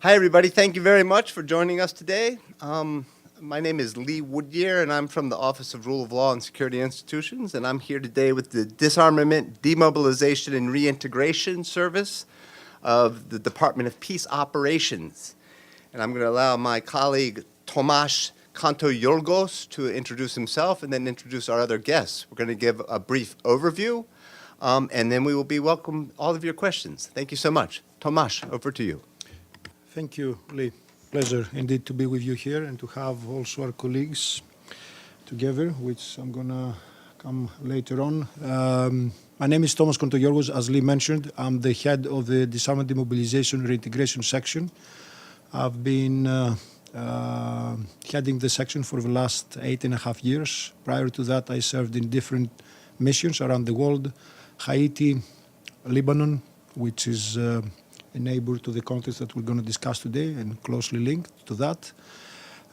Hi, everybody. Thank you very much for joining us today. My name is Lee Woodyear, and I'm from the Office of Rule of Law and Security Institutions, and I'm here today with the Disarmament, Demobilization, and Reintegration Service of the Department of Peace Operations. And I'm going to allow my colleague, Tomasz Kontogeorgos, to introduce himself and then introduce our other guests. We're going to give a brief overview, and then we will be welcome all of your questions. Thank you so much. Tomasz, over to you. Thank you, Lee. Pleasure indeed to be with you here and to have also our colleagues together, which I'm going to come later on. My name is Tomasz Kontogeorgos. As Lee mentioned, I'm the head of the Disarmament, Demobilization, Reintegration section. I've been heading the section for the last 8.5 years. Prior to that, I served in different missions around the world: Haiti, Lebanon, which is a neighbor to the context that we're going to discuss today and closely linked to that.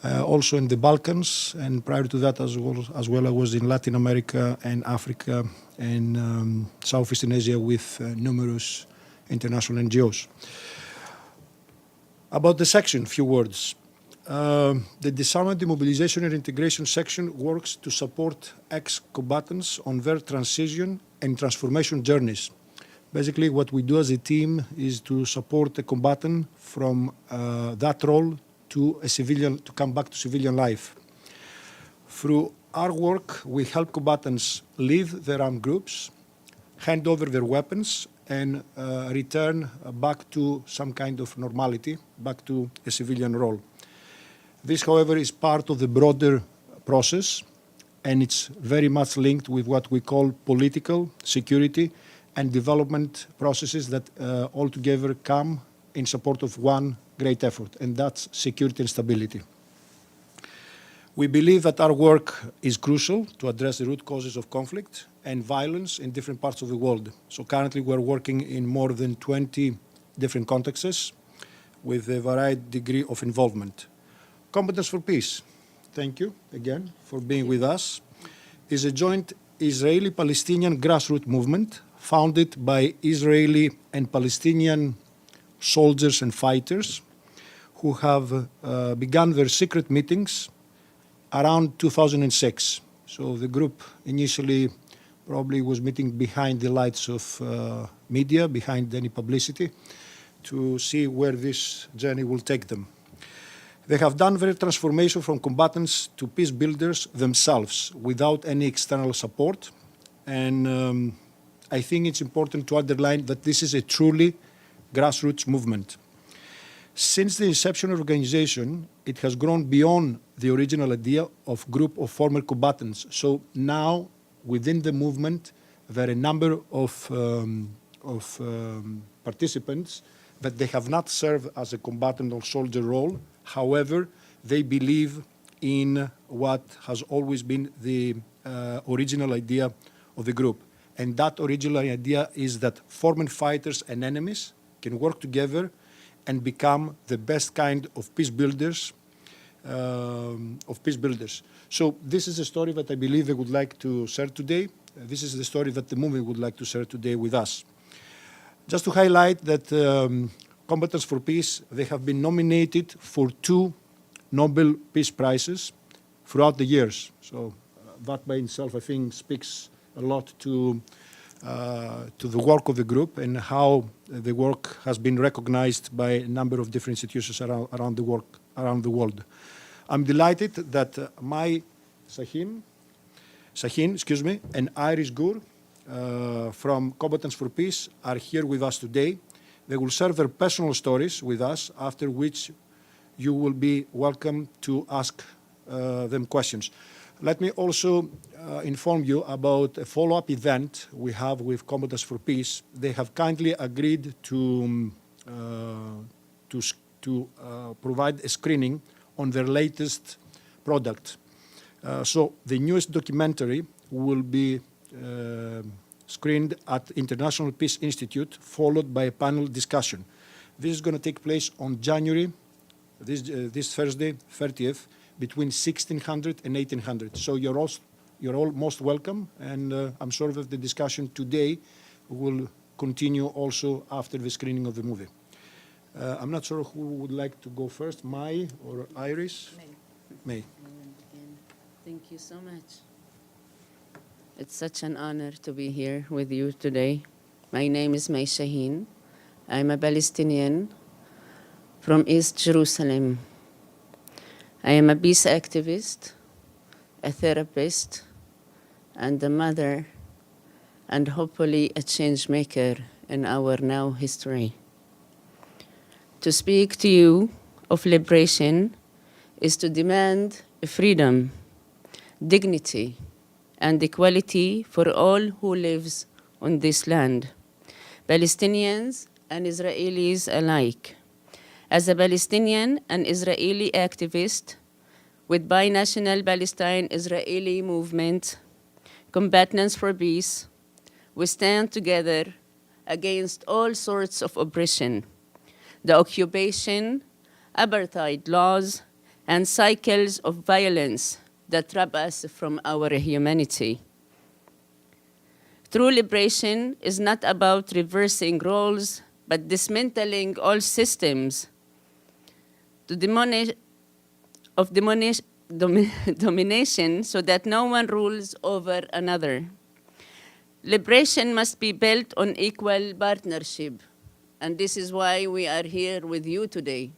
Also in the Balkans, and prior to that as well I was in Latin America and Africa and Southeastern Asia with numerous international NGOs. About the section, few words. The Disarmament, Demobilization and Integration section works to support ex-combatants on their transition and transformation journeys. Basically, what we do as a team is to support a combatant from that role to a civilian, to come back to civilian life. Through our work, we help combatants leave their armed groups, hand over their weapons, and return back to some kind of normality, back to a civilian role. This, however, is part of the broader process, and it's very much linked with what we call political, security, and development processes that altogether come in support of one great effort, and that's security and stability. We believe that our work is crucial to address the root causes of conflict and violence in different parts of the world. So currently we're working in more than 20 different contexts with a varied degree of involvement. Combatants for Peace, thank you again for being with us, is a joint Israeli-Palestinian grassroots movement founded by Israeli and Palestinian soldiers and fighters who have begun their secret meetings around 2006. So the group initially probably was meeting behind the lights of media, behind any publicity, to see where this journey will take them. They have done their transformation from combatants to peace builders themselves without any external support. And I think it's important to underline that this is a truly grassroots movement. Since the inception of the organization, it has grown beyond the original idea of group of former combatants. So now, within the movement, there are a number of participants that they have not served as a combatant or soldier role. However, they believe in what has always been the original idea of the group. And that original idea is that former fighters and enemies can work together and become the best kind of peace builders. So this is a story that I believe they would like to share today. This is the story that the movement would like to share today with us. Just to highlight that Combatants for Peace, they have been nominated for 2 Nobel Peace Prizes throughout the years. So that by itself, I think, speaks a lot to the work of the group and how the work has been recognized by a number of different institutions around the world. I'm delighted that my Shahin, and Iris Gur from Combatants for Peace are here with us today. They will share their personal stories with us, after which you will be welcome to ask them questions. Let me also inform you about a follow-up event we have with Combatants for Peace. They have kindly agreed to provide a screening on their latest product. So the newest documentary will be screened at International Peace Institute, followed by a panel discussion. This is going to take place on January, this Thursday, 30th, between 1600 and 1800. So you're all most welcome, and I'm sure that the discussion today will continue also after the screening of the movie. I'm not sure who would like to go first, Mai or Iris? May. Thank you so much. It's such an honor to be here with you today. My name is Shahin. I'm a Palestinian from East Jerusalem. I am a peace activist, a therapist, and a mother, and hopefully a change maker in our now history. To speak to you of liberation is to demand freedom, dignity, and equality for all who lives on this land, Palestinians and Israelis alike. As a Palestinian and Israeli activist with binational Palestine-Israeli movement, Combatants for Peace, we stand together against all sorts of oppression, the occupation, apartheid laws, and cycles of violence that rob us from our humanity. True liberation is not about reversing roles, but dismantling all systems of domination so that no one rules over another. Liberation must be built on equal partnership, and this is why we are here with you today,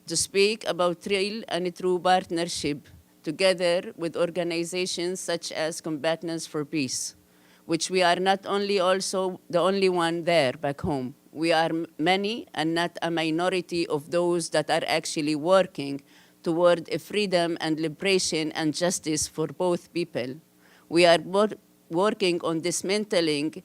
to speak about real and true partnership together with organizations such as Combatants for Peace, which we are not only also the only one there back home. We are many and not a minority of those that are actually working toward a freedom and liberation and justice for both people. We are working on dismantling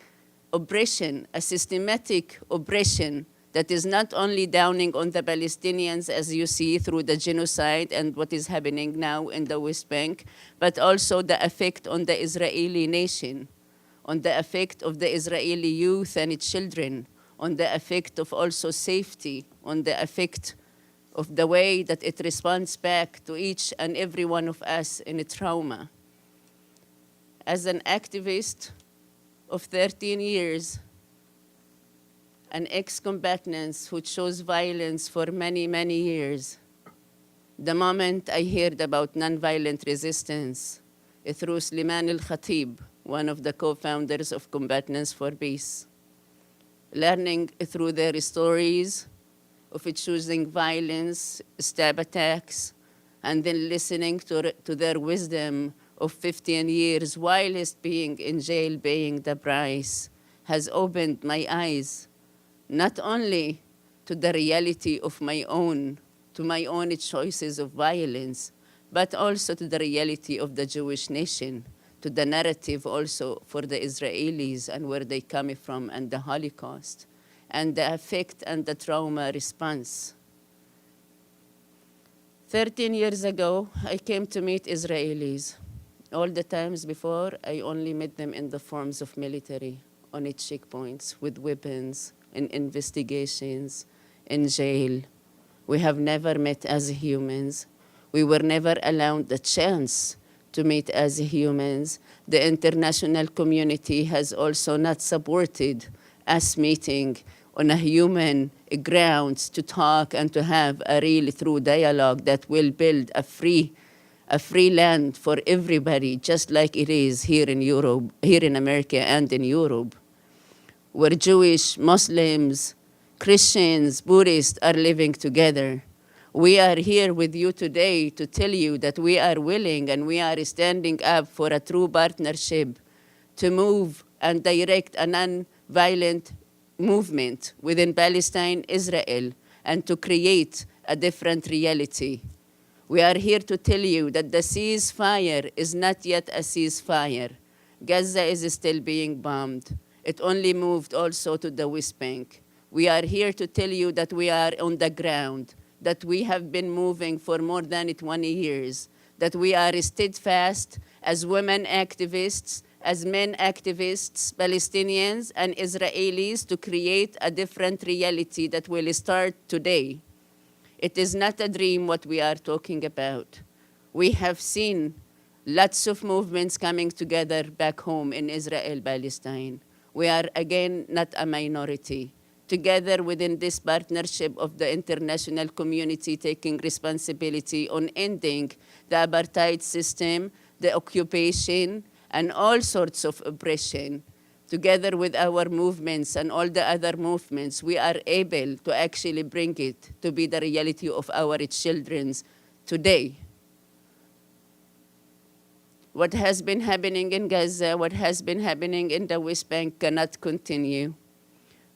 oppression, a systematic oppression that is not only downing on the Palestinians, as you see through the genocide and what is happening now in the West Bank, but also the effect on the Israeli nation, on the effect of the Israeli youth and its children, on the effect of also safety, on the effect of the way that it responds back to each and every one of us in a trauma. As an activist of 13 years, an ex-combatant who chose violence for many, many years, the moment I heard about nonviolent resistance through Sliman al-Khatib, one of the co-founders of Combatants for Peace, learning through their stories of choosing violence, stab attacks, and then listening to their wisdom of 15 years whilst being in jail paying the price, has opened my eyes, not only to the reality of my own choices of violence, but also to the reality of the Jewish nation, to the narrative also for the Israelis and where they come from and the Holocaust, and the effect and the trauma response. 13 years ago, I came to meet Israelis. All the times before, I only met them in the forms of military, on its checkpoints, with weapons, in investigations, in jail. We have never met as humans. We were never allowed the chance to meet as humans. The international community has also not supported us meeting on a human grounds to talk and to have a real true dialogue that will build a free land for everybody, just like it is here in Europe, here in America and in Europe, where Jewish, Muslims, Christians, Buddhists are living together. We are here with you today to tell you that we are willing and we are standing up for a true partnership to move and direct a non-violent movement within Palestine, Israel, and to create a different reality. We are here to tell you that the ceasefire is not yet a ceasefire. Gaza is still being bombed. It only moved also to the West Bank. We are here to tell you that we are on the ground, that we have been moving for more than 20 years, that we are steadfast as women activists, as men activists, Palestinians and Israelis, to create a different reality that will start today. It is not a dream what we are talking about. We have seen lots of movements coming together back home in Israel, Palestine. We are again not a minority. together within this partnership of the international community taking responsibility on ending the apartheid system, the occupation, and all sorts of oppression. Together with our movements and all the other movements, we are able to actually bring it to be the reality of our children today. What has been happening in Gaza, what has been happening in the West Bank cannot continue.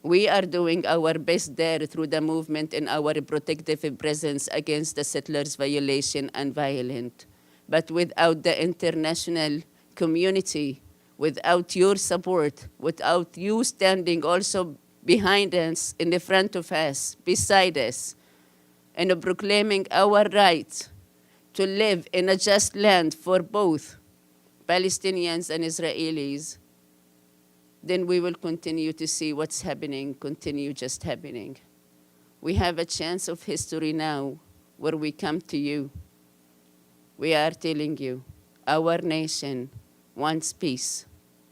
We are doing our best there through the movement and our protective presence against the settlers' violation and violence. But without the international community, without your support, without you standing also behind us, in the front of us, beside us, and proclaiming our right to live in a just land for both Palestinians and Israelis, then we will continue to see what's happening, continue just happening. We have a chance of history now where we come to you. We are telling you, our nation wants peace.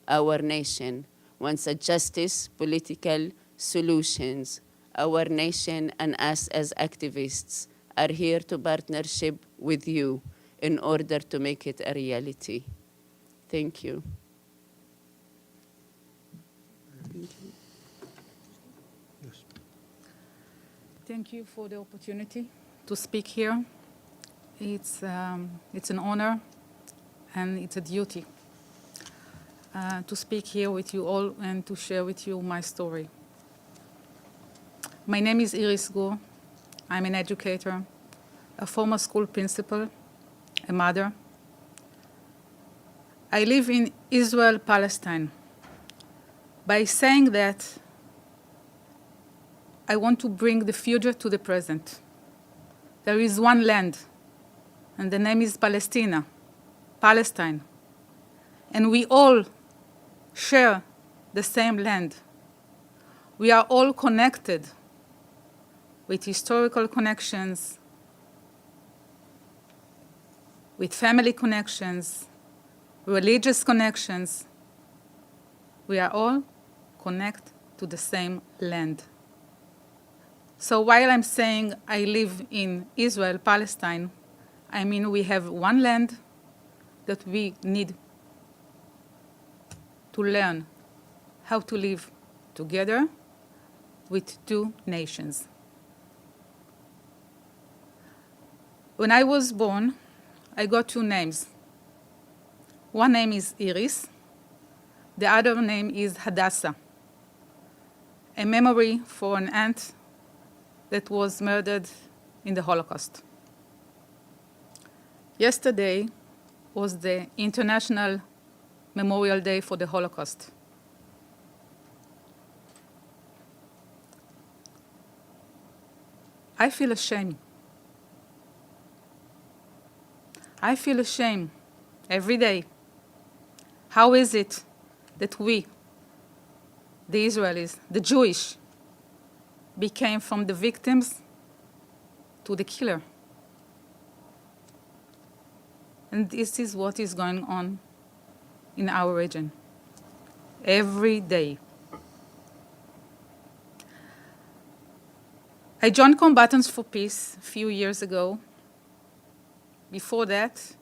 Our nation wants a justice, political solutions. Our nation and us as activists are here to partnership with you in order to make it a reality. Thank you. Thank you for the opportunity to speak here. It's an honor and it's a duty to speak here with you all and to share with you my story. My name is Iris Gur. I'm an educator, a former school principal, a mother. I live in Israel, Palestine. By saying that, I want to bring the future to the present. There is one land, and the name is Palestina, Palestine. And we all share the same land. We are all connected with historical connections, with family connections, religious connections. We are all connected to the same land. So while I'm saying I live in Israel, Palestine, I mean we have one land that we need to learn how to live together with two nations. When I was born, I got two names. One name is Iris, the other name is Hadassah, a memory for an aunt that was murdered in the Holocaust. Yesterday was the International Memorial Day for the Holocaust. I feel ashamed. I feel ashamed every day. How is it that we, the Israelis, the Jewish, became from the victims to the killer? And this is what is going on in our region every day. I joined Combatants for Peace a few years ago. Before that,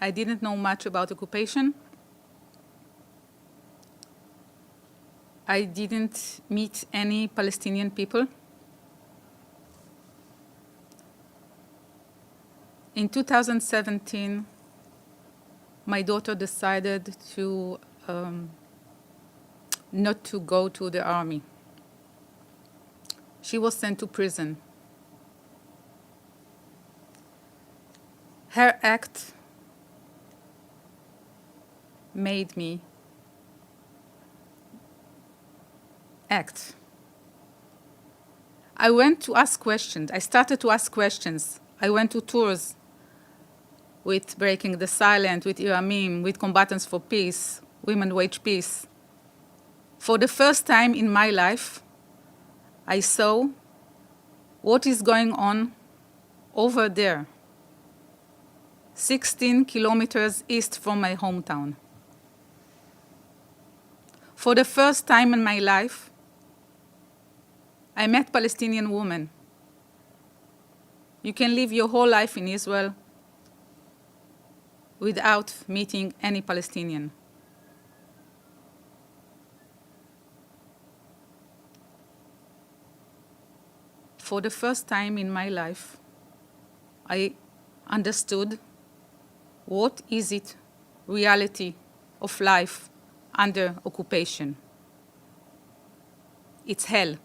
I didn't know much about occupation. I didn't meet any Palestinian people. In 2017, my daughter decided to not to go to the army. She was sent to prison. Her act made me act. I went to ask questions. I started to ask questions. I went to tours with Breaking the Silent, with Iramim, with Combatants for Peace, Women Wage Peace. For the first time in my life, I saw what is going on over there, 16 kilometers east from my hometown. For the first time in my life, I met Palestinian women. You can live your whole life in Israel without meeting any Palestinian. For the first time in my life, I understood what is it reality of life under occupation. It's hell.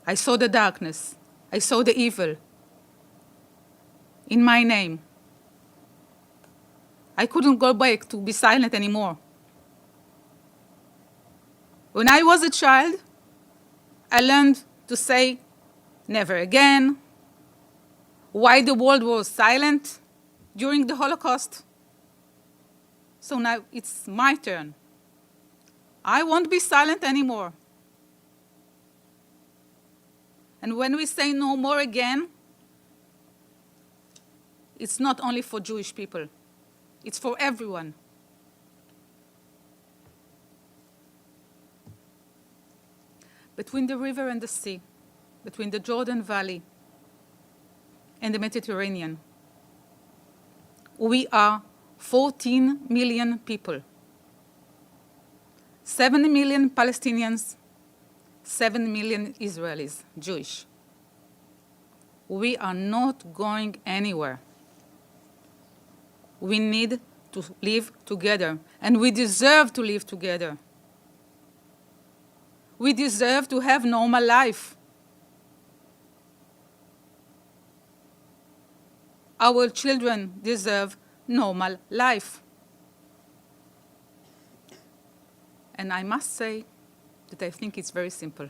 I saw the darkness. I saw the evil. In my name. I couldn't go back to be silent anymore. When I was a child, I learned to say, never again. Why the world was silent during the Holocaust. So now it's my turn. I won't be silent anymore. And when we say no more again, it's not only for Jewish people. It's for everyone. Between the river and the sea, between the Jordan Valley and the Mediterranean, we are 14 million people. 7 million Palestinians, 7 million Israelis, Jewish. We are not going anywhere. We need to live together, and we deserve to live together. We deserve to have normal life. Our children deserve normal life. And I must say that I think it's very simple.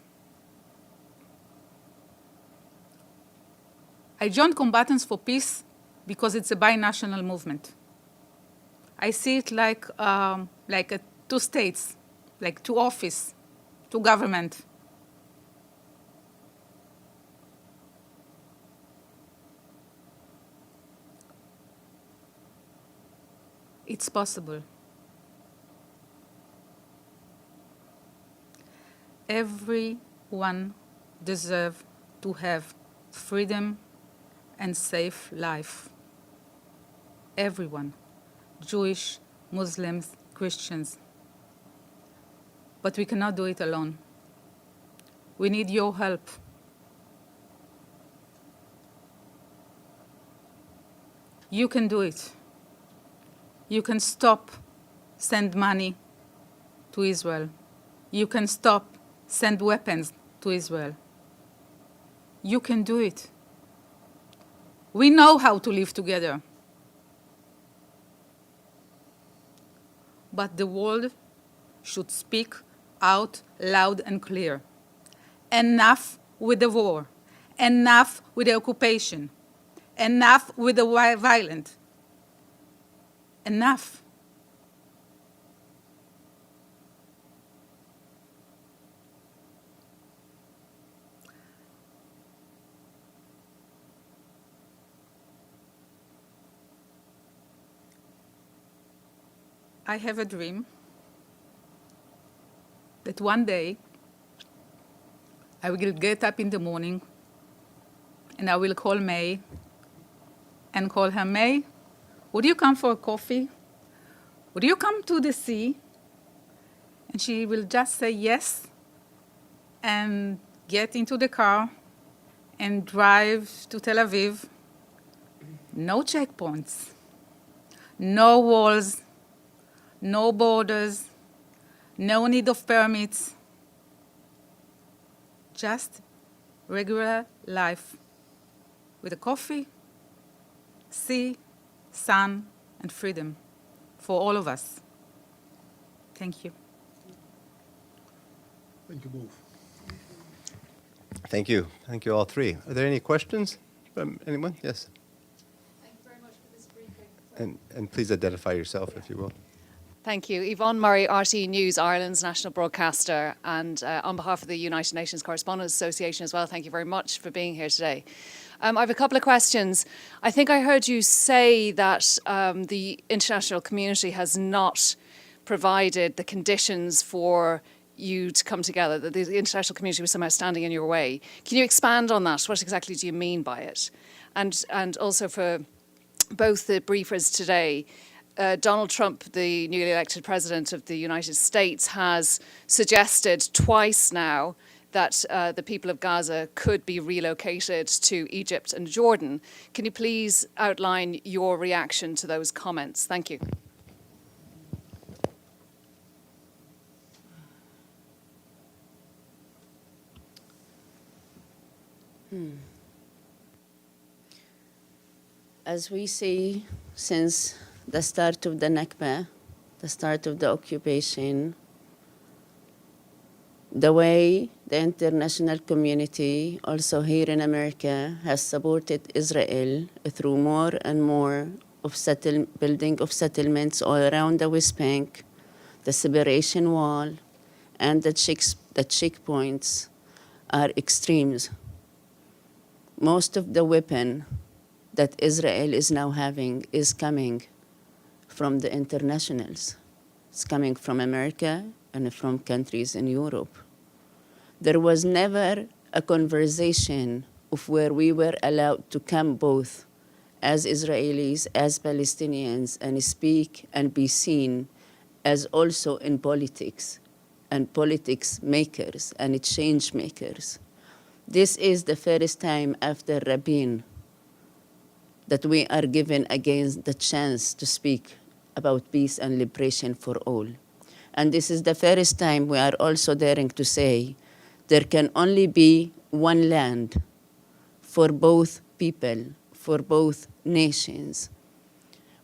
I joined Combatants for Peace because it's a binational movement. I see it like two states, like two offices, two government. It's possible. Everyone deserves to have freedom and safe life. Everyone. Jewish, Muslims, Christians. But we cannot do it alone. We need your help. You can do it. You can send money to Israel. You can send weapons to Israel. You can do it. We know how to live together. But the world should speak out loud and clear. Enough with the war. Enough with the occupation. Enough with the violence. Enough. I have a dream that one day I will get up in the morning and I will call May and call her, May, would you come for a coffee? Would you come to the sea? And she will just say yes and get into the car and drive to Tel Aviv. No checkpoints, no walls, no borders, no need of permits, just regular life with a coffee, sea, sun, and freedom for all of us. Thank you. Thank you both. Thank you. Thank you all three. Are there any questions from anyone? Yes. Thank you very much for this briefing. And please identify yourself, if you will. Thank you. Yvonne Murray, RT News, Ireland's national broadcaster, and on behalf of the United Nations Correspondents Association as well, thank you very much for being here today. I have a couple of questions. I think I heard you say that the international community has not provided the conditions for you to come together, that the international community was somehow standing in your way. Can you expand on that? What exactly do you mean by it? And also for both the briefers today, Donald Trump, the newly elected president of the United States, has suggested twice now that the people of Gaza could be relocated to Egypt and Jordan. Can you please outline your reaction to those comments? Thank you. As we see since the start of the Nakba, the start of the occupation, the way the international community, also here in America, has supported Israel through more and more of building of settlements all around the West Bank, the separation wall, and the checkpoints are extremes. Most of the weapon that Israel is now having is coming from the internationals. It's coming from America and from countries in Europe. There was never a conversation of where we were allowed to come both as Israelis, as Palestinians, and speak and be seen as also in politics and politics makers and change makers. This is the first time after Rabin that we are given again the chance to speak about peace and liberation for all. And this is the first time we are also daring to say there can only be one land for both people, for both nations.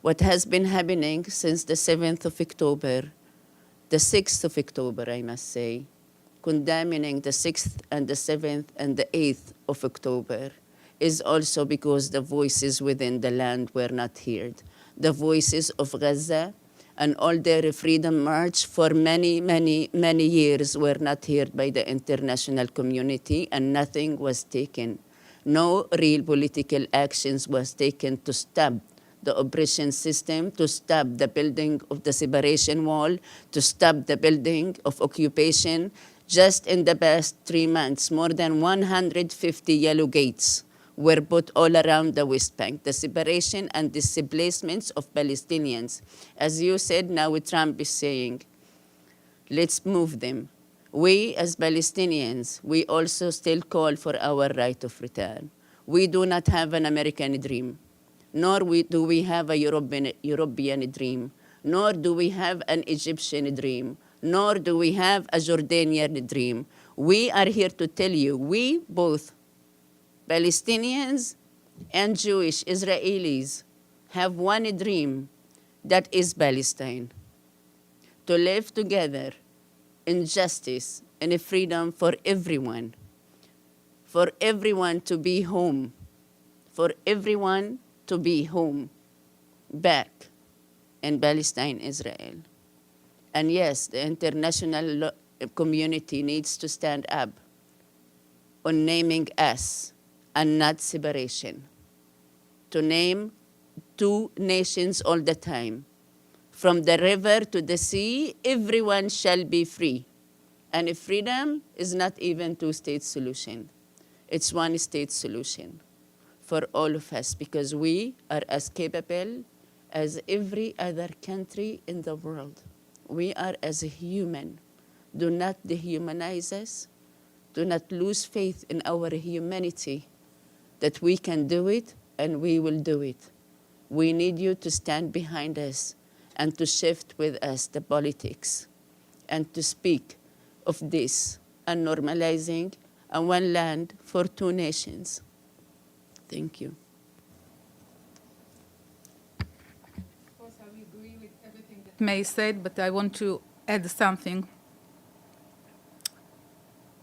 What has been happening since the 7th of October, the 6th of October, I must say, condemning the 6th and the 7th and the 8th of October, is also because the voices within the land were not heard. The voices of Gaza and all their freedom march for many, many, many years were not heard by the international community, and nothing was taken. No real political actions was taken to stop the oppression system, to stop the building of the separation wall, to stop the building of occupation. Just in the past 3 months, more than 150 yellow gates were put all around the West Bank, the separation and displacements of Palestinians. As you said, now Trump is saying, let's move them. We as Palestinians, we also still call for our right of return. We do not have an American dream, nor do we have a European dream, nor do we have an Egyptian dream, nor do we have a Jordanian dream. We are here to tell you, we both Palestinians and Jewish Israelis have one dream, that is Palestine. To live together in justice and freedom for everyone to be home, for everyone to be home, back in Palestine, Israel. And yes, the international community needs to stand up on naming us and not separation. To name two nations all the time. From the river to the sea, everyone shall be free. And freedom is not even two-state solution. It's one-state solution for all of us, because we are as capable as every other country in the world. We are as human. Do not dehumanize us. Do not lose faith in our humanity, that we can do it and we will do it. We need you to stand behind us and to shift with us the politics and to speak of this and normalizing a one land for two nations. Thank you. Of course, I agree with everything that May said, but I want to add something.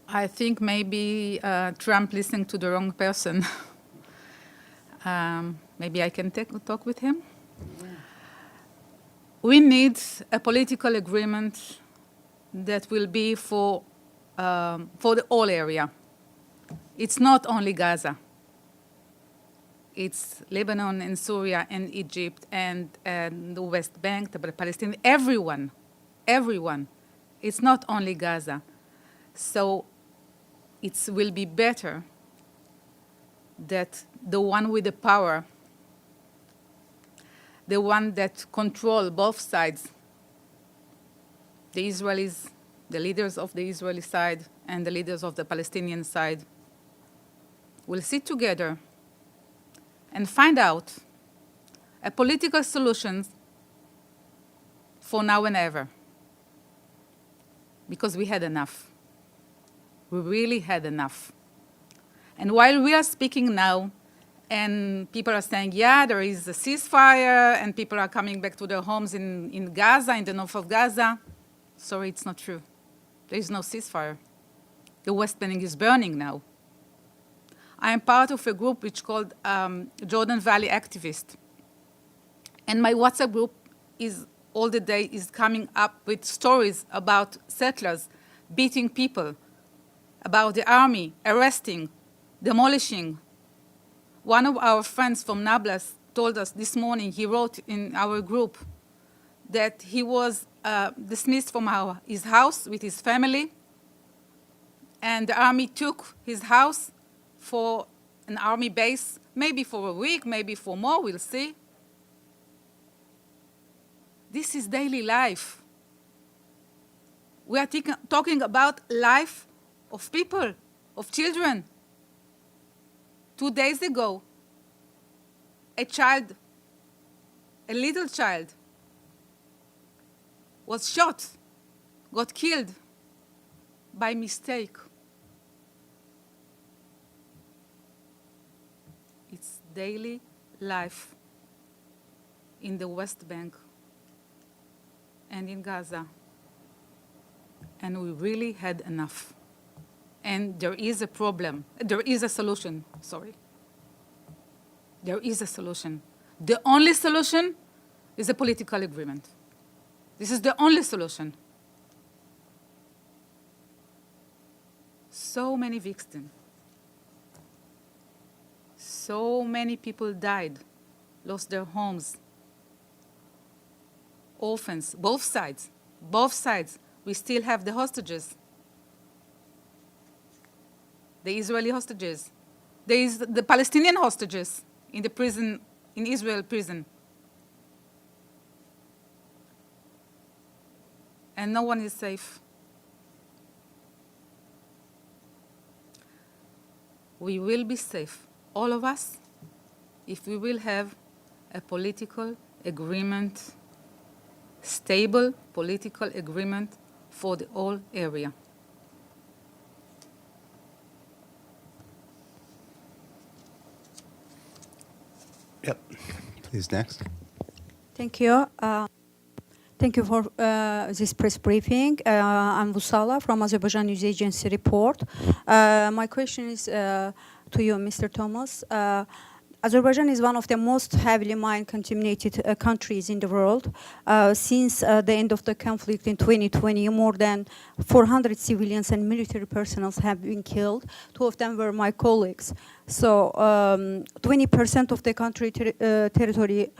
I think maybe Trump listened to the wrong person. Maybe I can talk with him. Yeah. We need a political agreement that will be for the whole area. It's not only Gaza. It's Lebanon and Syria and Egypt and the West Bank, the Palestine, everyone It's not only Gaza. So it will be better that the one with the power, the one that control both sides, the Israelis, the leaders of the Israeli side and the leaders of the Palestinian side, will sit together and find out a political solution for now and ever. Because we had enough. We really had enough. And while we are speaking now, and people are saying, yeah, there is a ceasefire, and people are coming back to their homes in Gaza, in the north of Gaza, sorry, it's not true. There is no ceasefire. The West Bank is burning now. I am part of a group which is called Jordan Valley Activist. And my WhatsApp group is all the day is coming up with stories about settlers beating people, about the army arresting, demolishing. One of our friends from Nablus told us this morning, he wrote in our group that he was dismissed from his house with his family, and the army took his house for an army base, maybe for a week, maybe for more, we'll see. This is daily life. We are talking about life of people, of children. 2 days ago, a child, a little child, was shot, got killed by mistake. It's daily life in the West Bank and in Gaza. And we really had enough. And there is a problem. There is a solution, sorry. There is a solution. The only solution is a political agreement. This is the only solution. So many victims. So many people died, lost their homes. Orphans, both sides. Both sides. We still have the hostages. The Israeli hostages. There is the Palestinian hostages in the prison, in Israel prison. And no one is safe. We will be safe, all of us, if we will have a political agreement, stable political agreement for the whole area. Yep. Please, next. Thank you. Thank you for this press briefing. I'm Vusala from Azerbaijan News Agency report. My question is to you, Mr. Thomas. Azerbaijan is one of the most heavily mine-contaminated countries in the world. Since the end of the conflict in 2020, more than 400 civilians and military personnel have been killed. 2 of them were my colleagues. So 20% of the country territory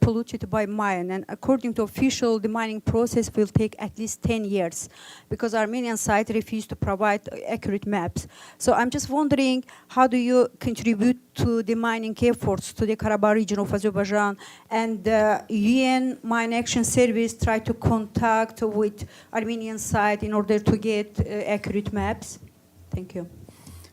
polluted by mine, and according to official, the mining process will take at least 10 years because Armenian side refused to provide accurate maps. So I'm just wondering, how do you contribute to the mining efforts to the Karabakh region of Azerbaijan, and the UN Mine Action Service try to contact with Armenian side in order to get accurate maps? Thank you.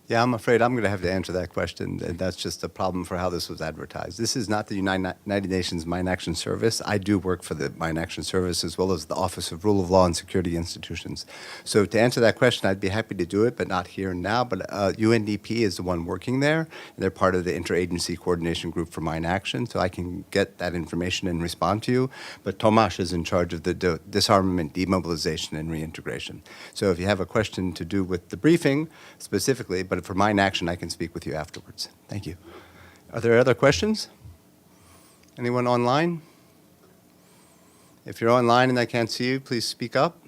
Yeah, I'm afraid I'm going to have to answer that question. And that's just a problem for how this was advertised. This is not the United Nations Mine Action Service. I do work for the Mine Action Service as well as the Office of Rule of Law and Security Institutions. So to answer that question, I'd be happy to do it, but not here and now. But UNDP is the one working there. And they're part of the Interagency Coordination Group for Mine Action, so I can get that information and respond to you. But Tomasz is in charge of the disarmament, demobilization, and reintegration. So if you have a question to do with the briefing specifically, but for mine action, I can speak with you afterwards. Thank you. Are there other questions? Anyone online? If you're online and I can't see you, please speak up.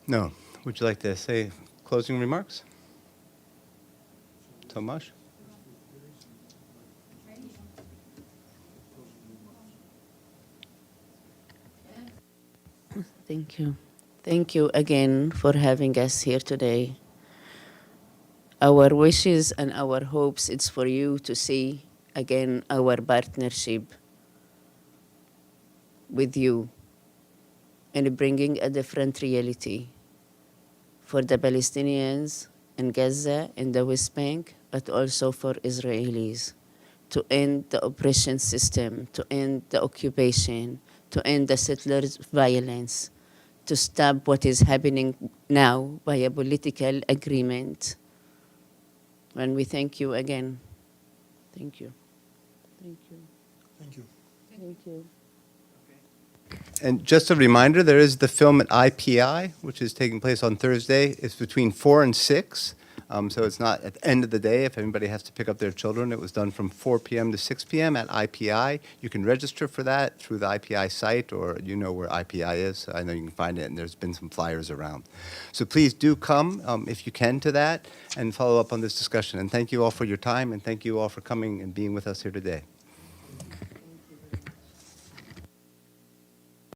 No. Would you like to say closing remarks? Tomasz? Thank you. Thank you again for having us here today. Our wishes and our hopes is for you to see again our partnership with you in bringing a different reality for the Palestinians in Gaza, in the West Bank, but also for Israelis, to end the oppression system, to end the occupation, to end the settlers' violence, to stop what is happening now by a political agreement. And we thank you again. Thank you. Thank you. Thank you. Thank you. And just a reminder, there is the film at IPI, which is taking place on Thursday. It's between 4 and 6, so it's not at the end of the day if anybody has to pick up their children. It was done from 4 p.m. to 6 p.m. at IPI. You can register for that through the IPI site, or you know where IPI is. So I know you can find it, and there's been some flyers around. So please do come, if you can, to that and follow up on this discussion. And thank you all for your time, and thank you all for coming and being with us here today.